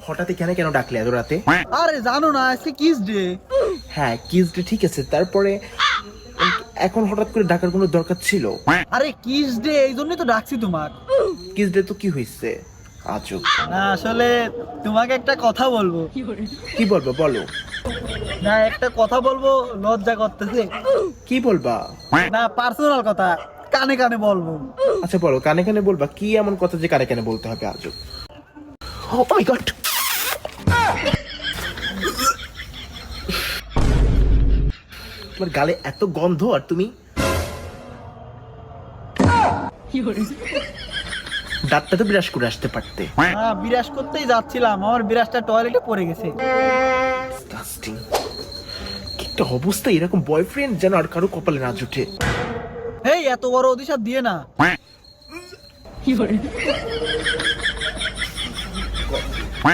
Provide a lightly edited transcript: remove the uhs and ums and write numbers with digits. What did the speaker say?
হঠাৎ এখানে কেন ডাকলে এত রাতে? আরে জানো না আজকে কিস ডে। হ্যাঁ কিস ডে ঠিক আছে, তারপরে এখন হঠাৎ করে ডাকার কোনো দরকার ছিল? আরে কিস ডে এই জন্যই তো ডাকছি তোমাক। কিস ডে তো কি হয়েছে? আজব। না আসলে তোমাকে একটা কথা বলবো। কি বলবো বলো। না একটা কথা বলবো, লজ্জা করতেছে। কি বলবা? না পার্সোনাল কথা, কানে কানে বলবো। আচ্ছা বলো, কানে কানে বলবা। কি এমন কথা যে কানে কানে বলতে হবে? আজব। ও মাই গড, তোমার গালে এত গন্ধ আর তুমি দাঁতটা তো বিরাস করে আসতে পারতে। হ্যাঁ বিরাজ করতেই যাচ্ছিলাম, আমার বিরাজটা টয়লেটে পড়ে গেছে। Disgusting. কি একটা অবস্থা, এরকম বয়ফ্রেন্ড যেন আর কারো কপালে না জুটে। হেই এত বড় অধিশাপ দিয়ে না।